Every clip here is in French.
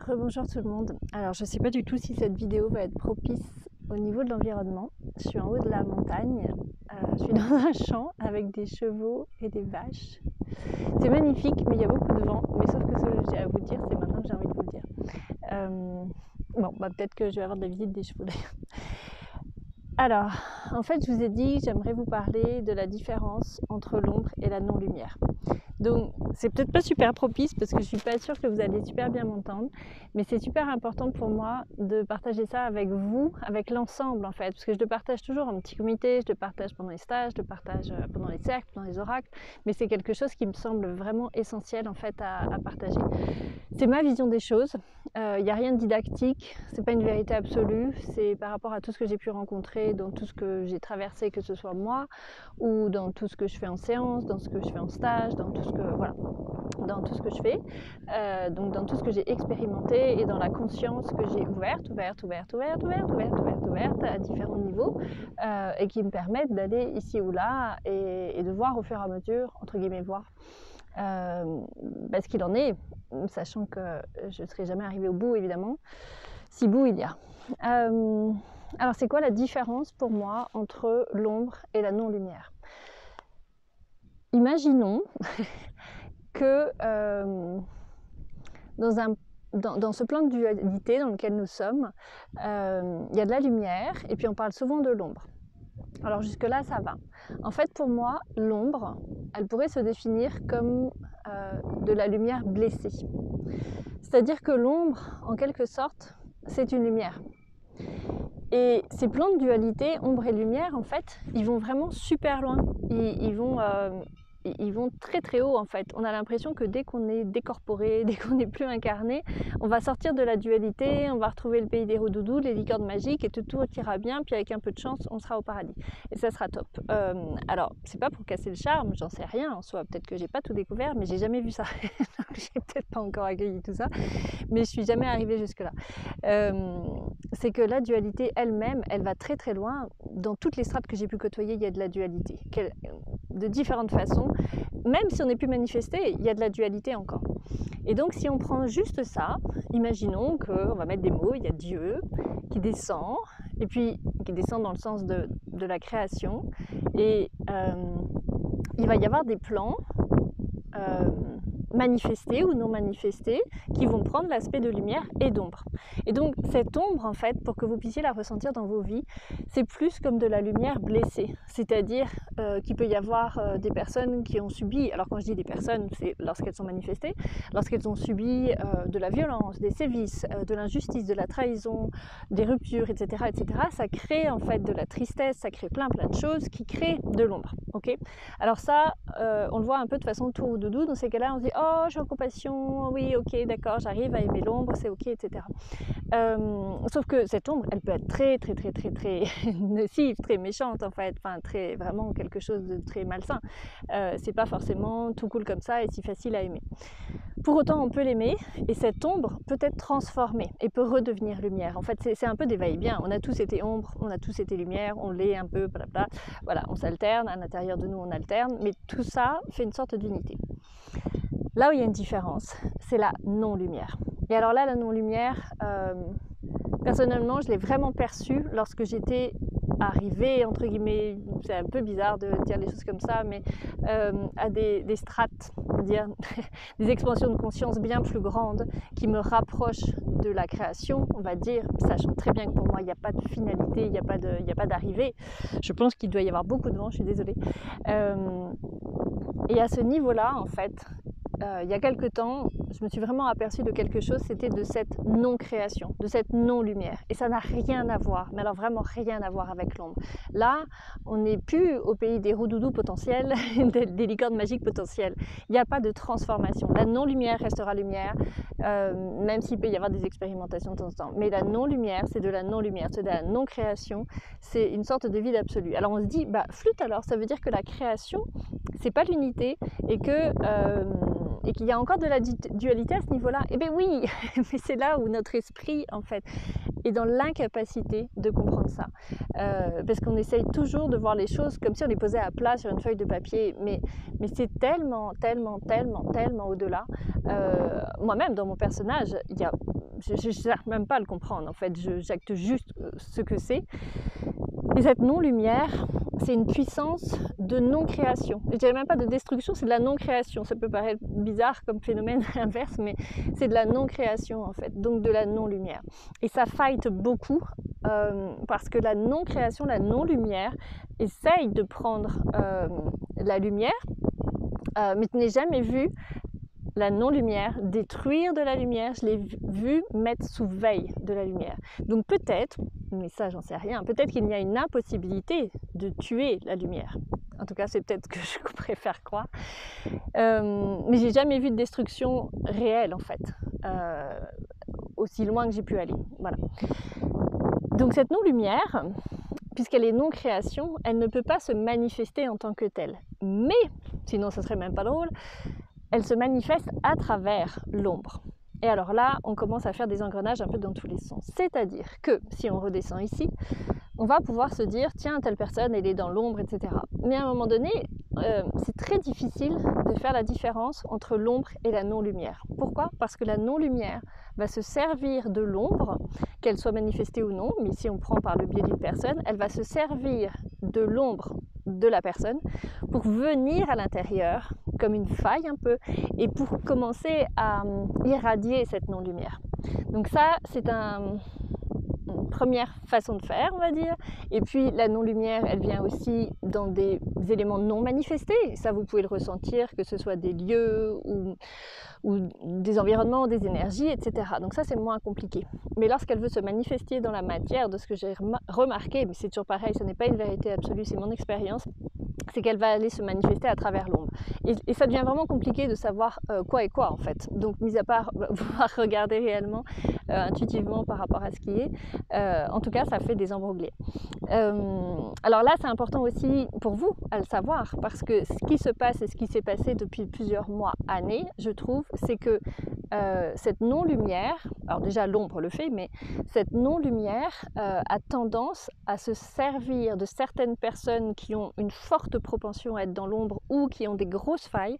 Rebonjour tout le monde. Alors je sais pas du tout si cette vidéo va être propice au niveau de l'environnement. Je suis en haut de la montagne, je suis dans un champ avec des chevaux et des vaches. C'est magnifique mais il y a beaucoup de vent, mais sauf que ce que j'ai à vous dire, c'est maintenant que j'ai envie de vous le dire. Peut-être que je vais avoir de la visite des chevaux d'ailleurs. Alors, en fait je vous ai dit que j'aimerais vous parler de la différence entre l'ombre et la non-lumière. Donc c'est peut-être pas super propice parce que je suis pas sûre que vous allez super bien m'entendre, mais c'est super important pour moi de partager ça avec vous, avec l'ensemble en fait, parce que je le partage toujours en petit comité, je le partage pendant les stages, je le partage pendant les cercles, pendant les oracles, mais c'est quelque chose qui me semble vraiment essentiel en fait à partager. C'est ma vision des choses, il n'y a rien de didactique, c'est pas une vérité absolue, c'est par rapport à tout ce que j'ai pu rencontrer, dans tout ce que j'ai traversé, que ce soit moi, ou dans tout ce que je fais en séance, dans ce que je fais en stage, dans tout ce que, voilà, dans tout ce que je fais, donc dans tout ce que j'ai expérimenté et dans la conscience que j'ai ouverte à différents niveaux et qui me permettent d'aller ici ou là et de voir au fur et à mesure, entre guillemets voir, ce qu'il en est, sachant que je ne serai jamais arrivée au bout évidemment, si bout il y a. Alors c'est quoi la différence pour moi entre l'ombre et la non-lumière? Imaginons que dans ce plan de dualité dans lequel nous sommes, il y a de la lumière et puis on parle souvent de l'ombre. Alors jusque là ça va. En fait pour moi l'ombre, elle pourrait se définir comme de la lumière blessée. C'est-à-dire que l'ombre en quelque sorte c'est une lumière. Et ces plans de dualité, ombre et lumière, en fait, ils vont vraiment super loin. Ils vont très très haut en fait. On a l'impression que dès qu'on est décorporé, dès qu'on n'est plus incarné, on va sortir de la dualité, on va retrouver le pays des roudoudous, les licornes magiques et tout ira bien, puis avec un peu de chance, on sera au paradis. Et ça sera top. Alors, c'est pas pour casser le charme, j'en sais rien en soi, peut-être que j'ai pas tout découvert, mais j'ai jamais vu ça. Donc j'ai peut-être pas encore accueilli tout ça, mais je suis jamais arrivée jusque-là. C'est que la dualité elle-même, elle va très très loin. Dans toutes les strates que j'ai pu côtoyer, il y a de la dualité. De différentes façons, même si on n'est plus manifesté, il y a de la dualité encore. Et donc si on prend juste ça, imaginons qu'on va mettre des mots, il y a Dieu qui descend, et puis qui descend dans le sens de la création, et il va y avoir des plans manifestés ou non manifestés qui vont prendre l'aspect de lumière et d'ombre. Et donc cette ombre en fait, pour que vous puissiez la ressentir dans vos vies, c'est plus comme de la lumière blessée, c'est-à-dire qu'il peut y avoir des personnes qui ont subi, alors quand je dis des personnes, c'est lorsqu'elles sont manifestées, lorsqu'elles ont subi de la violence, des sévices, de l'injustice, de la trahison, des ruptures, etc., ça crée en fait de la tristesse, ça crée plein de choses qui créent de l'ombre. Okay, alors ça, on le voit un peu de façon tout doudou. Dans ces cas-là, on se dit « Oh, je suis en compassion, oui, ok, d'accord, j'arrive à aimer l'ombre, c'est ok, etc. » Sauf que cette ombre, elle peut être très nocive, très méchante en fait, enfin vraiment quelque chose de très malsain. C'est pas forcément tout cool comme ça et si facile à aimer. Pour autant, on peut l'aimer et cette ombre peut être transformée et peut redevenir lumière. En fait, c'est un peu des va-et-vient. On a tous été ombre, on a tous été lumière, on l'est un peu, blablabla. Voilà, on s'alterne, à l'intérieur de nous on alterne, mais tout ça fait une sorte d'unité. Là où il y a une différence, c'est la non-lumière. Et alors là, la non-lumière, personnellement, je l'ai vraiment perçue lorsque j'étais arrivée, entre guillemets, c'est un peu bizarre de dire les choses comme ça, mais à des strates, dire des expansions de conscience bien plus grandes qui me rapprochent de la création, on va dire, sachant très bien que pour moi, il n'y a pas de finalité, il n'y a pas d'arrivée. Je pense qu'il doit y avoir beaucoup de vent, je suis désolée. Et à ce niveau-là, en fait, il y a quelque temps, je me suis vraiment aperçue de quelque chose, c'était de cette non-création, de cette non-lumière. Et ça n'a rien à voir, mais alors vraiment rien à voir avec l'ombre. Là, on n'est plus au pays des roudoudous potentiels, des licornes magiques potentielles. Il n'y a pas de transformation. La non-lumière restera lumière, même s'il peut y avoir des expérimentations de temps en temps. Mais la non-lumière, c'est de la non-lumière, c'est de la non-création, c'est une sorte de vide absolu. Alors on se dit, flûte alors, ça veut dire que la création, c'est pas l'unité et qu'il y a encore de la dualité à ce niveau-là. Eh bien oui, mais c'est là où notre esprit, en fait, est dans l'incapacité de comprendre ça. Parce qu'on essaye toujours de voir les choses comme si on les posait à plat sur une feuille de papier, mais c'est tellement au-delà. Moi-même, dans mon personnage, il y a je n'arrive même pas à le comprendre en fait, j'acte juste ce que c'est. Et cette non-lumière, c'est une puissance de non-création. Je dirais même pas de destruction, c'est de la non-création. Ça peut paraître bizarre comme phénomène inverse, mais c'est de la non-création en fait, donc de la non-lumière. Et ça fight beaucoup parce que la non-création, la non-lumière essaye de prendre la lumière, mais tu n'as jamais vu la non-lumière détruire de la lumière, je l'ai vu mettre sous veille de la lumière. Donc peut-être, mais ça j'en sais rien, peut-être qu'il y a une impossibilité de tuer la lumière. En tout cas, c'est peut-être ce que je préfère croire. Mais j'ai jamais vu de destruction réelle en fait, aussi loin que j'ai pu aller. Voilà. Donc cette non-lumière, puisqu'elle est non-création, elle ne peut pas se manifester en tant que telle. Mais, sinon ce serait même pas drôle, elle se manifeste à travers l'ombre. Et alors là, on commence à faire des engrenages un peu dans tous les sens. C'est-à-dire que, si on redescend ici, on va pouvoir se dire, tiens, telle personne, elle est dans l'ombre, etc. Mais à un moment donné, c'est très difficile de faire la différence entre l'ombre et la non-lumière. Pourquoi ? Parce que la non-lumière va se servir de l'ombre, qu'elle soit manifestée ou non, mais si on prend par le biais d'une personne, elle va se servir de l'ombre de la personne pour venir à l'intérieur comme une faille un peu et pour commencer à irradier cette non-lumière. Donc ça, c'est une première façon de faire, on va dire. Et puis la non-lumière, elle vient aussi dans des éléments non manifestés. Ça, vous pouvez le ressentir, que ce soit des lieux ou des environnements, des énergies, etc. Donc ça, c'est moins compliqué. Mais lorsqu'elle veut se manifester dans la matière, de ce que j'ai remarqué, mais c'est toujours pareil, ce n'est pas une vérité absolue, c'est mon expérience, c'est qu'elle va aller se manifester à travers l'ombre. Et ça devient vraiment compliqué de savoir quoi est quoi en fait. Donc mis à part pouvoir regarder réellement, intuitivement par rapport à ce qui est, en tout cas ça fait des embrouillés. Alors là c'est important aussi pour vous à le savoir, parce que ce qui se passe et ce qui s'est passé depuis plusieurs mois, années, je trouve, c'est que cette non-lumière, alors déjà l'ombre le fait, mais cette non-lumière a tendance à se servir de certaines personnes qui ont une forte propension à être dans l'ombre ou qui ont des grosses failles,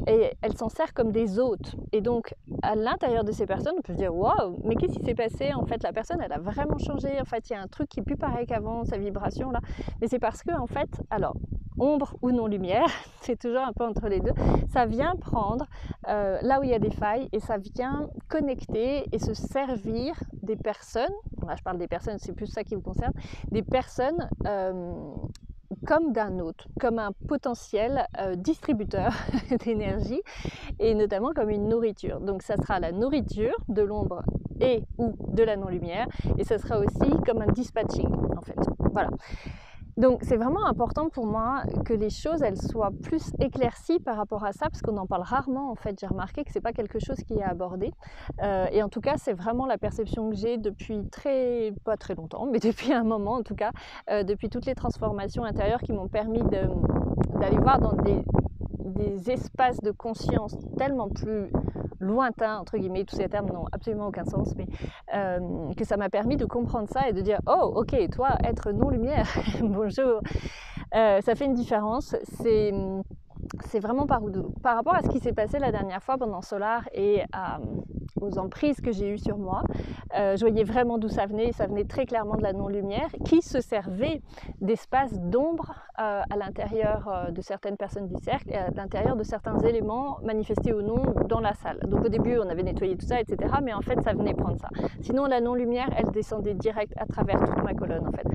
et elle s'en sert comme des hôtes. Et donc à l'intérieur de ces personnes, on peut se dire waouh, mais qu'est-ce qui s'est passé en fait, la personne elle a vraiment changé, en fait il y a un truc qui est plus pareil qu'avant, sa vibration là, mais c'est parce que en fait, alors ombre ou non-lumière, c'est toujours un peu entre les deux, ça vient prendre là où il y a des failles et ça vient connecter et se servir des personnes, là je parle des personnes, c'est plus ça qui vous concerne, des personnes comme d'un autre, comme un potentiel distributeur d'énergie et notamment comme une nourriture. Donc ça sera la nourriture de l'ombre et ou de la non-lumière et ça sera aussi comme un dispatching en fait. Voilà. Donc c'est vraiment important pour moi que les choses elles soient plus éclaircies par rapport à ça, parce qu'on en parle rarement en fait. J'ai remarqué que c'est pas quelque chose qui est abordé et en tout cas c'est vraiment la perception que j'ai depuis pas très longtemps, mais depuis un moment en tout cas, depuis toutes les transformations intérieures qui m'ont permis d'aller voir dans des espaces de conscience tellement plus lointains, entre guillemets, tous ces termes n'ont absolument aucun sens, mais que ça m'a permis de comprendre ça et de dire oh ok, toi être non-lumière, bonjour, ça fait une différence. C'est vraiment par rapport à ce qui s'est passé la dernière fois pendant Solar et aux emprises que j'ai eues sur moi. Je voyais vraiment d'où ça venait très clairement de la non-lumière qui se servait d'espaces d'ombre à l'intérieur de certaines personnes du cercle et à l'intérieur de certains éléments manifestés ou non dans la salle. Donc au début on avait nettoyé tout ça, etc. Mais en fait ça venait prendre ça. Sinon la non-lumière elle descendait direct à travers toute ma colonne en fait,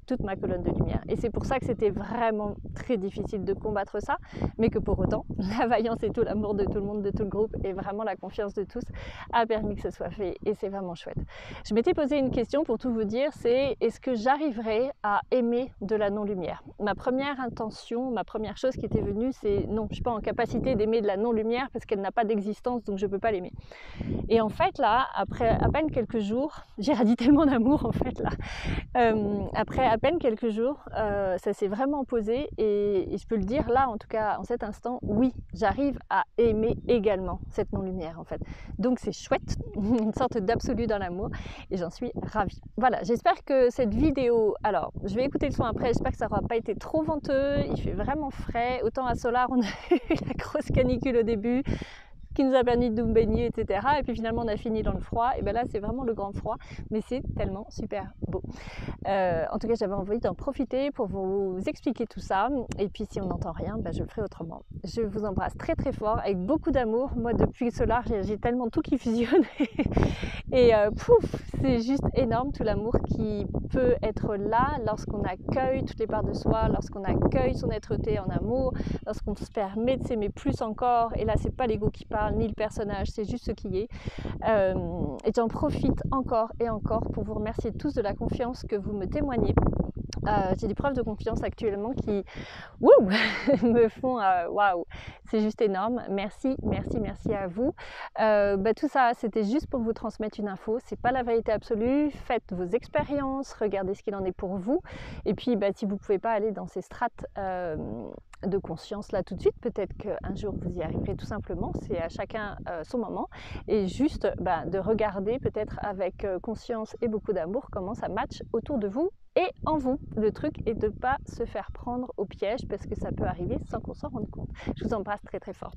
toute ma colonne de lumière. Et c'est pour ça que c'était vraiment très difficile de combattre ça, mais que pour autant la vaillance et tout l'amour de tout le monde, de tout le groupe et vraiment la confiance de tous a permis que ce soit fait et c'est vraiment chouette. Je m'étais posé une question pour tout vous dire, c'est est-ce que j'arriverai à aimer de la non-lumière? Ma première intention, ma première chose qui était venue, c'est non, je ne suis pas en capacité d'aimer de la non-lumière parce qu'elle n'a pas d'existence, donc je ne peux pas l'aimer. Et en fait là, après à peine quelques jours, j'ai radié tellement d'amour en fait là, après à peine quelques jours, ça s'est vraiment posé et je peux le dire là en tout cas en cet instant, oui, j'arrive à aimer également cette non-lumière en fait. Donc c'est chouette, une sorte d'absolu dans l'amour et j'en suis ravie. Voilà, j'espère que cette vidéo, alors je vais écouter le son après, j'espère que ça n'aura pas été trop venteux, il fait vraiment frais, autant à Solar on a eu la grosse canicule au début, qui nous a permis de nous baigner, etc. Et puis finalement on a fini dans le froid, et bien là c'est vraiment le grand froid, mais c'est tellement super beau. En tout cas j'avais envie d'en profiter pour vous expliquer tout ça, et puis si on n'entend rien, ben, je le ferai autrement. Je vous embrasse très très fort, avec beaucoup d'amour. Moi depuis Solar j'ai tellement tout qui fusionne, et pouf, c'est juste énorme tout l'amour qui peut être là lorsqu'on accueille toutes les parts de soi, lorsqu'on accueille son être-té en amour, lorsqu'on se permet de s'aimer plus encore. Et là c'est pas l'ego qui parle ni le personnage, c'est juste ce qui est. Et j'en profite encore et encore pour vous remercier tous de la confiance que vous me témoignez. J'ai des preuves de confiance actuellement qui me font waouh, c'est juste énorme. Merci, merci, merci à vous. Tout ça, c'était juste pour vous transmettre une info. C'est pas la vérité absolue. Faites vos expériences, regardez ce qu'il en est pour vous. Et puis, si vous pouvez pas aller dans ces strates de conscience là tout de suite, peut-être qu'un jour vous y arriverez tout simplement. C'est à chacun son moment. Et juste de regarder peut-être avec conscience et beaucoup d'amour comment ça match autour de vous et en vous. Le truc est de ne pas se faire prendre au piège, parce que ça peut arriver sans qu'on s'en rende compte. Je vous embrasse très très fort.